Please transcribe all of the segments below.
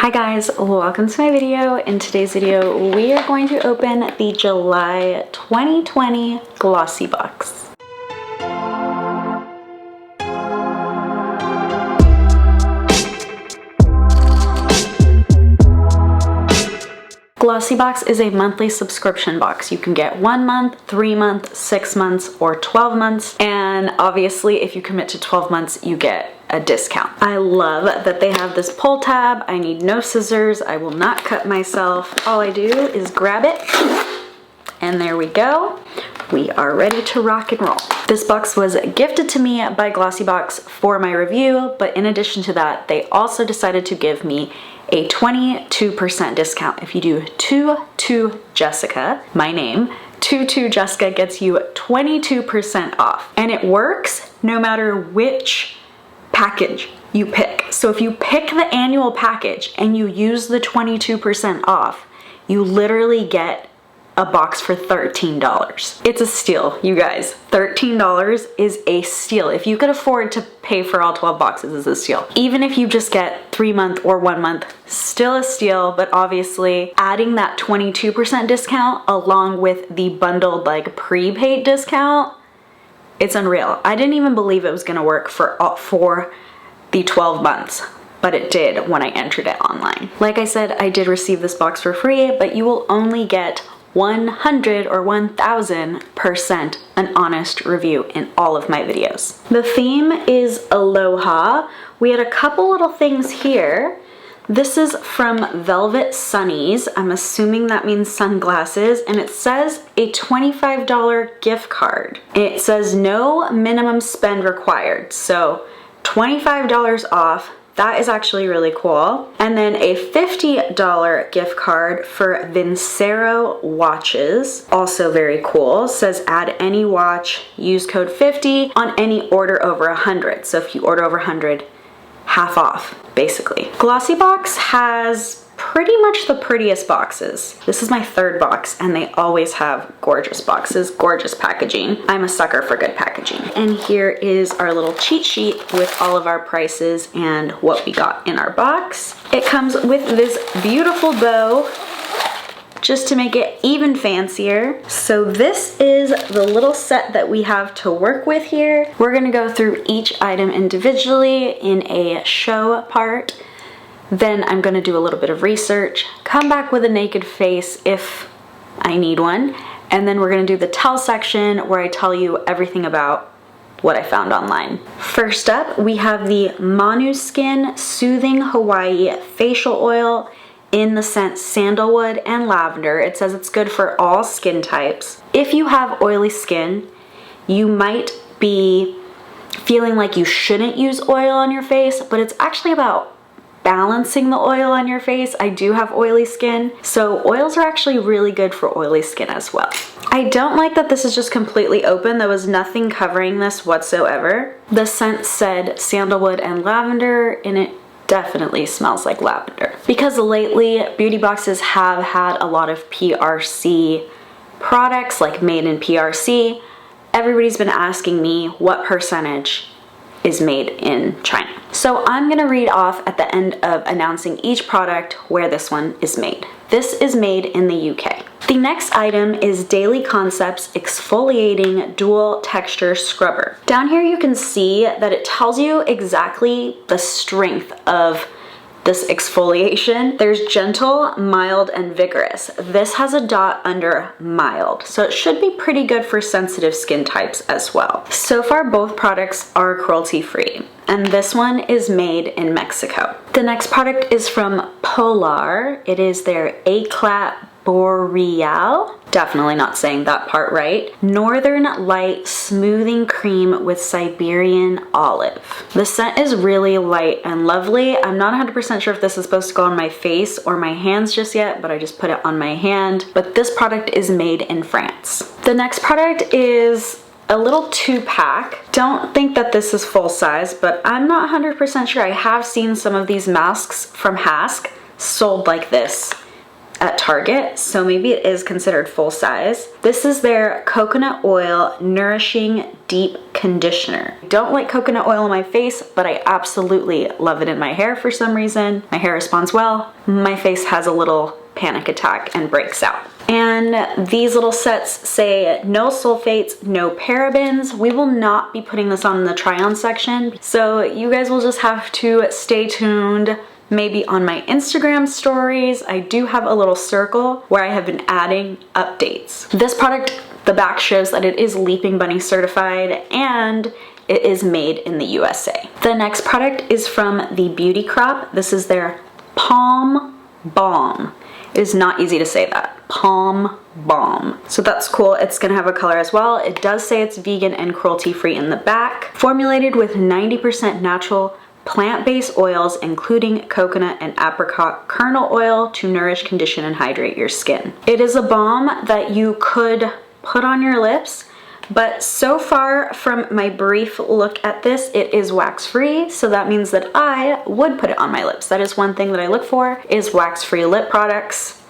Hi guys, welcome to my video. In today's video, we are going to open the July 2020 Glossybox. Glossybox is a monthly subscription box. You can get 1 month, 3 months, 6 months, or 12 months. And obviously, if you commit to 12 months, you get a discount. I love that they have this pull tab. I need no scissors. I will not cut myself. All I do is grab it, and there we go. We are ready to rock and roll. This box was gifted to me by Glossybox for my review, but in addition to that, they also decided to give me a 22% discount. If you do 22 Jessica, my name, 22 Jessica gets you 22% off. And it works no matter which package you pick. So if you pick the annual package and you use the 22% off, you literally get a box for $13. It's a steal, you guys. $13 is a steal. If you could afford to pay for all 12 boxes, it's a steal. Even if you just get 3 month or 1 month, still a steal, but obviously adding that 22% discount along with the bundled like prepaid discount, it's unreal. I didn't even believe it was gonna work for the 12 months. But it did when I entered it online. Like I said, I did receive this box for free, but you will only get 100 or 1000% an honest review in all of my videos. The theme is Aloha. We had a couple little things here. This is from Velvet Sunnies. I'm assuming that means sunglasses, and it says a $25 gift card. It says no minimum spend required, so $25 off. That is actually really cool. And then a $50 gift card for Vincero watches. Also very cool. Says add any watch, use code 50 on any order over 100. So if you order over 100, half off, basically. Glossybox has pretty much the prettiest boxes. This is my third box, and they always have gorgeous boxes, gorgeous packaging. I'm a sucker for good packaging. And here is our little cheat sheet with all of our prices and what we got in our box. It comes with this beautiful bow, just to make it even fancier. So this is the little set that we have to work with here. We're gonna go through each item individually in a show part. Then I'm gonna do a little bit of research, come back with a naked face if I need one, and then we're gonna do the tell section where I tell you everything about what I found online. First up, we have the Monu Skin Soothing Hawaii Facial Oil in the scent sandalwood and lavender. It says it's good for all skin types. If you have oily skin, you might be feeling like you shouldn't use oil on your face, but it's actually about balancing the oil on your face. I do have oily skin, so oils are actually really good for oily skin as well. I don't like that this is just completely open. There was nothing covering this whatsoever. The scent said sandalwood and lavender, and it definitely smells like lavender. Because lately, beauty boxes have had a lot of PRC products, like made in PRC. Everybody's been asking me what percentage is made in China. So I'm gonna read off at the end of announcing each product where this one is made. This is made in the UK. The next item is Daily Concepts Exfoliating Dual Texture Scrubber. Down here you can see that it tells you exactly the strength of this exfoliation. There's gentle, mild, and vigorous. This has a dot under mild, so it should be pretty good for sensitive skin types as well. So far, both products are cruelty-free, and this one is made in Mexico. The next product is from Polaar. It is their Eclat Boreal. Definitely not saying that part right. Northern Light Smoothing Cream with Siberian Olive. The scent is really light and lovely. I'm not 100% sure if this is supposed to go on my face or my hands just yet, but I just put it on my hand. But this product is made in France. The next product is a little 2-pack. Don't think that this is full size, but I'm not 100% sure. I have seen some of these masks from Hask sold like this at Target, so maybe it is considered full size. This is their coconut oil nourishing deep conditioner. I don't like coconut oil on my face, but I absolutely love it in my hair for some reason. My hair responds well. My face has a little panic attack and breaks out. And these little sets say no sulfates, no parabens. We will not be putting this on in the try-on section, so you guys will just have to stay tuned. Maybe on my Instagram stories, I do have a little circle where I have been adding updates. This product, the back shows that it is Leaping Bunny certified and it is made in the USA. The next product is from the Beauty Crop. This is their Palm Balm. It is not easy to say that. Palm Balm. So that's cool. It's gonna have a color as well. It does say it's vegan and cruelty-free in the back. Formulated with 90% natural plant-based oils, including coconut and apricot kernel oil to nourish, condition, and hydrate your skin. It is a balm that you could put on your lips, but so far from my brief look at this, it is wax-free, so that means that I would put it on my lips. That is one thing that I look for, is wax-free lip products.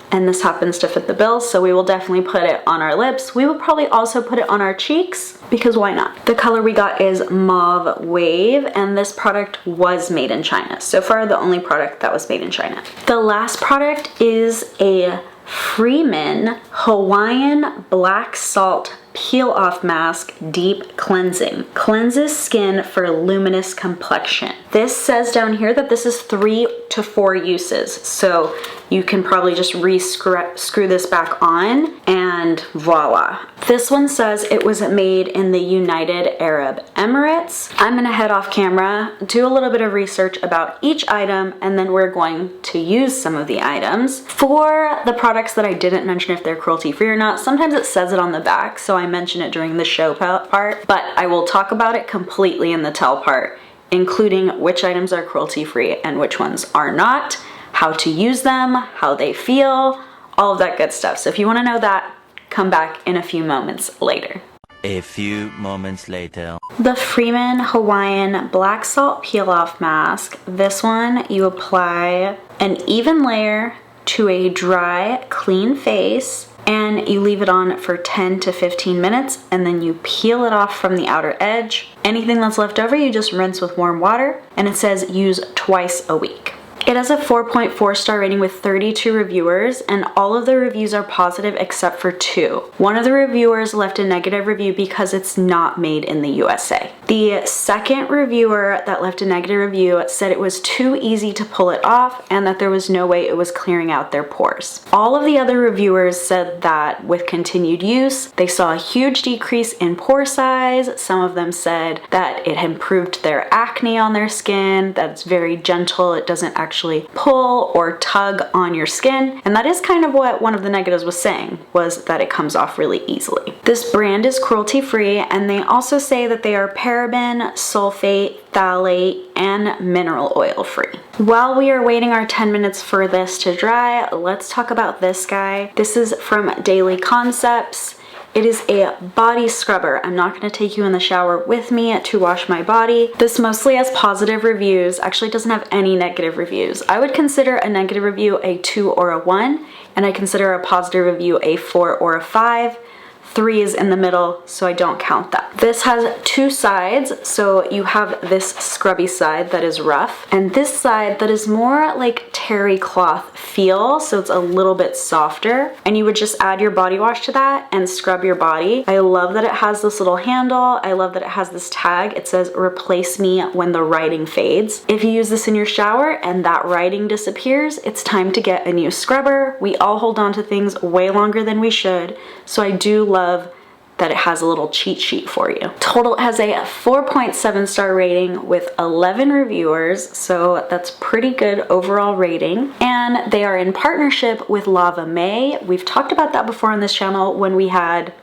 And this happens to fit the bill, so we will definitely put it on our lips. We will probably also put it on our cheeks, because why not? The color we got is Mauve Wave, and this product was made in China. So far, the only product that was made in China. The last product is a Freeman Hawaiian Black Salt Peel-Off Mask Deep Cleansing. Cleanses skin for luminous complexion. This says down here that this is 3 to 4 uses. So you can probably just screw this back on and voila. This one says it was made in the United Arab Emirates. I'm gonna head off camera, do a little bit of research about each item, and then we're going to use some of the items. For the products that I didn't mention if they're cruelty-free or not, sometimes it says it on the back, so I mention it during the show part, but I will talk about it completely in the tell part, including which items are cruelty-free and which ones are not, how to use them, how they feel, all of that good stuff. So if you want to know that, come back in a few moments later. A few moments later. The Freeman Hawaiian Black Salt Peel-Off Mask. This one, you apply an even layer to a dry, clean face, and you leave it on for 10 to 15 minutes, and then you peel it off from the outer edge. Anything that's left over, you just rinse with warm water, and it says use twice a week. It has a 4.4 star rating with 32 reviewers, and all of the reviews are positive except for 2. One of the reviewers left a negative review because it's not made in the USA. The second reviewer that left a negative review said it was too easy to pull it off and that there was no way it was clearing out their pores. All of the other reviewers said that with continued use, they saw a huge decrease in pore size. Some of them said that it improved their acne on their skin, that it's very gentle, it doesn't actually pull or tug on your skin, and that is kind of what one of the negatives was saying, was that it comes off really easily. This brand is cruelty-free, and they also say that they are paraben, sulfate, phthalate, and mineral oil free. While we are waiting our 10 minutes for this to dry, let's talk about this guy. This is from Daily Concepts. It is a body scrubber. I'm not going to take you in the shower with me to wash my body. This mostly has positive reviews. Actually, it doesn't have any negative reviews. I would consider a negative review a 2 or a 1, and I consider a positive review a 4 or a 5. 3 is in the middle, so I don't count that. This has 2 sides, so you have this scrubby side that is rough, and this side that is more like terry cloth feel, so it's a little bit softer, and you would just add your body wash to that and scrub your body. I love that it has this little handle. I love that it has this tag. It says replace me when the writing fades. If you use this in your shower and that writing disappears, it's time to get a new scrubber. We all hold on to things way longer than we should, so I do love that it has a little cheat sheet for you. Total, it has a 4.7 star rating with 11 reviewers, so that's pretty good overall rating. And they are in partnership with Lava Mae. We've talked about that before on this channel when we had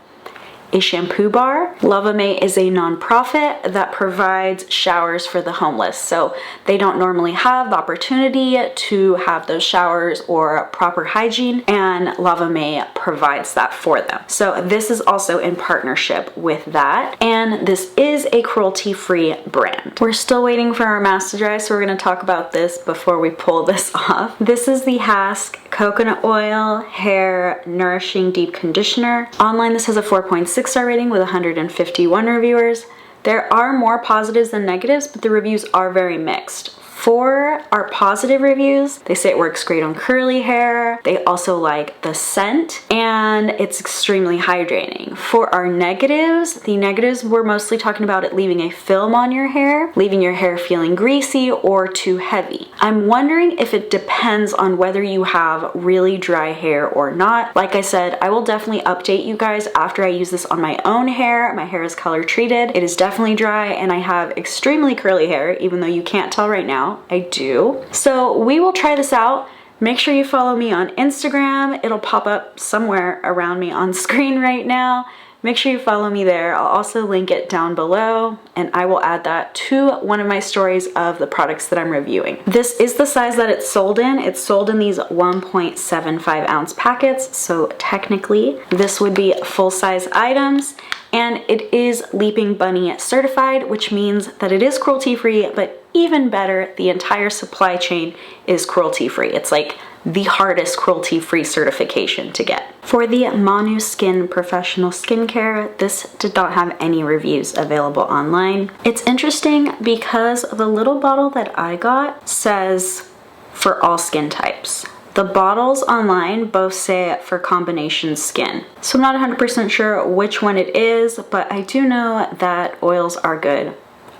a shampoo bar. Lava Mae is a nonprofit that provides showers for the homeless. So they don't normally have the opportunity to have those showers or proper hygiene, and Lava Mae provides that for them. So this is also in partnership with that, and this is a cruelty-free brand. We're still waiting for our mask to dry, so we're gonna talk about this before we pull this off. This is the Hask Coconut oil, hair, nourishing deep conditioner. Online, this has a 4.6 star rating with 151 reviewers. There are more positives than negatives, but the reviews are very mixed. For our positive reviews, they say it works great on curly hair. They also like the scent, and it's extremely hydrating. For our negatives, the negatives were mostly talking about it leaving a film on your hair, leaving your hair feeling greasy or too heavy. I'm wondering if it depends on whether you have really dry hair or not. Like I said, I will definitely update you guys after I use this on my own hair. My hair is color treated. It is definitely dry, and I have extremely curly hair, even though you can't tell right now. I do. So we will try this out. Make sure you follow me on Instagram. It'll pop up somewhere around me on screen right now. Make sure you follow me there. I'll also link it down below, and I will add that to one of my stories of the products that I'm reviewing. This is the size that it's sold in. It's sold in these 1.75 ounce packets, so technically this would be full-size items, and it is Leaping Bunny certified, which means that it is cruelty-free, but even better, the entire supply chain is cruelty-free. It's like the hardest cruelty-free certification to get. For the Monu Professional skincare, this did not have any reviews available online. It's interesting because the little bottle that I got says for all skin types. The bottles online both say for combination skin. So I'm not 100% sure which one it is, but I do know that oils are good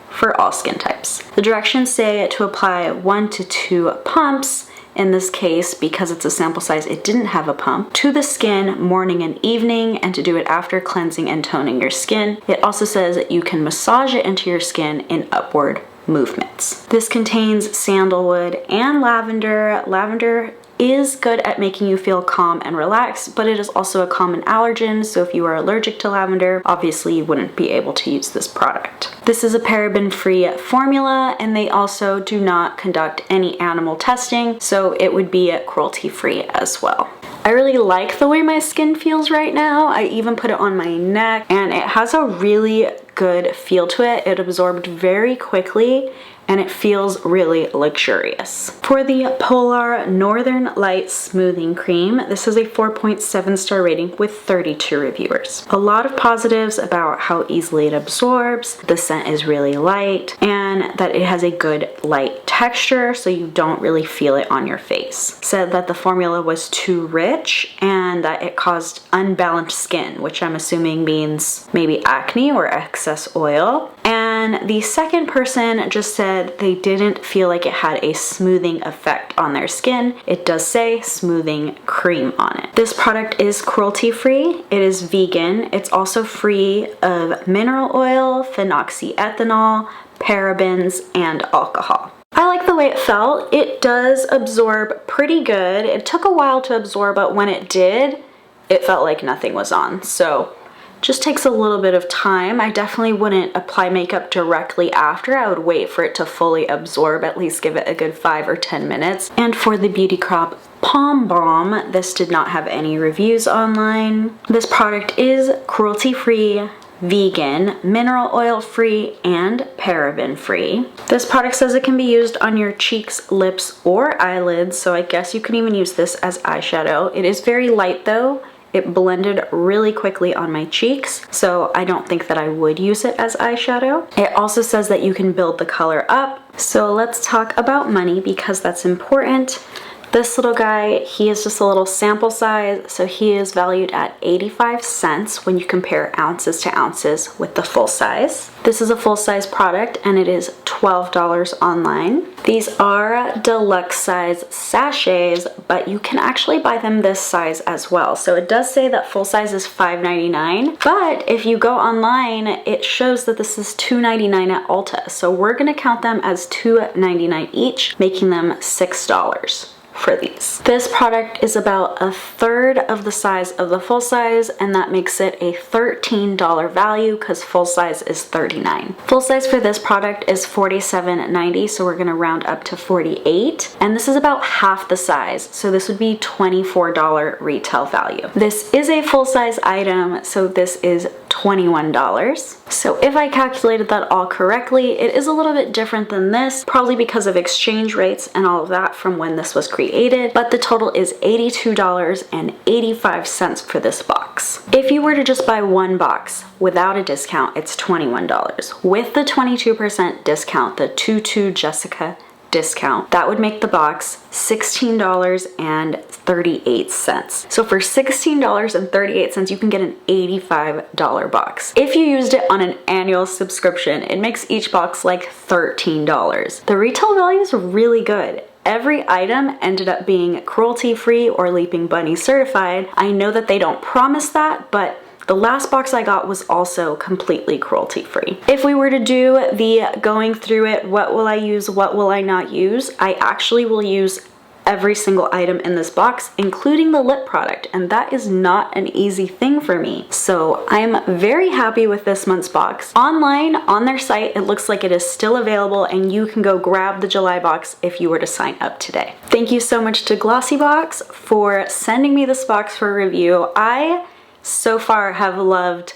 for all skin types. The directions say to apply 1 to 2 pumps. In this case, because it's a sample size, it didn't have a pump, to the skin morning and evening, and to do it after cleansing and toning your skin. It also says that you can massage it into your skin in upward movements. This contains sandalwood and lavender. Lavender is good at making you feel calm and relaxed, but it is also a common allergen, so if you are allergic to lavender, obviously you wouldn't be able to use this product. This is a paraben-free formula, and they also do not conduct any animal testing, so it would be cruelty-free as well. I really like the way my skin feels right now. I even put it on my neck, and it has a really good feel to it. It absorbed very quickly, and it feels really luxurious. For the Polaar Northern Light Smoothing Cream, this is a 4.7 star rating with 32 reviewers. A lot of positives about how easily it absorbs, the scent is really light, and that it has a good light texture so you don't really feel it on your face. Said that the formula was too rich and that it caused unbalanced skin, which I'm assuming means maybe acne or excess oil. And the second person just said they didn't feel like it had a smoothing effect on their skin. It does say smoothing cream on it. This product is cruelty-free. It is vegan. It's also free of mineral oil, phenoxyethanol, parabens, and alcohol. I like the way it felt. It does absorb pretty good. It took a while to absorb, but when it did, it felt like nothing was on. So just takes a little bit of time. I definitely wouldn't apply makeup directly after. I would wait for it to fully absorb, at least give it a good 5 or 10 minutes. And for the Beauty Crop Palm Balm, this did not have any reviews online. This product is cruelty-free, vegan, mineral oil free, and paraben free. This product says it can be used on your cheeks, lips, or eyelids, so I guess you can even use this as eyeshadow. It is very light though. It blended really quickly on my cheeks, so I don't think that I would use it as eyeshadow. It also says that you can build the color up. So let's talk about money because that's important. This little guy, he is just a little sample size, so he is valued at 85 cents when you compare ounces to ounces with the full size. This is a full size product and it is $12 online. These are deluxe size sachets, but you can actually buy them this size as well. So it does say that full size is $5.99, but if you go online, it shows that this is $2.99 at Ulta. So we're gonna count them as $2.99 each, making them $6 for these. This product is about a third of the size of the full size, and that makes it a $13 value because full size is $39. Full size for this product is $47.90, so we're gonna round up to $48, and this is about half the size, so this would be $24 retail value. This is a full size item, so this is $21. So if I calculated that all correctly, it is a little bit different than this, probably because of exchange rates and all of that from when this was created, but the total is $82.85 for this box. If you were to just buy one box without a discount, it's $21. With the 22% discount, the 2-2 Jessica discount, that would make the box $16.38. So for $16.38, you can get an $85 box. If you used it on an annual subscription, it makes each box like $13. The retail value is really good. Every item ended up being cruelty-free or Leaping Bunny certified. I know that they don't promise that, but the last box I got was also completely cruelty-free. If we were to do the going through it, what will I use, what will I not use, I actually will use every single item in this box, including the lip product, and that is not an easy thing for me. So I'm very happy with this month's box. Online, on their site, it looks like it is still available and you can go grab the July box if you were to sign up today. Thank you so much to Glossybox for sending me this box for review. I so far have loved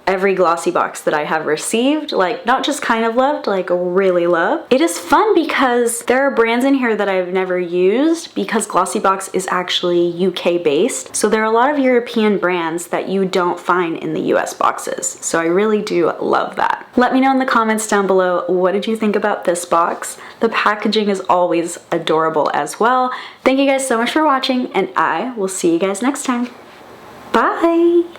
every Glossybox that I have received, like not just kind of loved, like really love. It is fun because there are brands in here that I've never used because Glossybox is actually UK based. So there are a lot of European brands that you don't find in the US boxes. So I really do love that. Let me know in the comments down below, what did you think about this box? The packaging is always adorable as well. Thank you guys so much for watching and I will see you guys next time. Bye!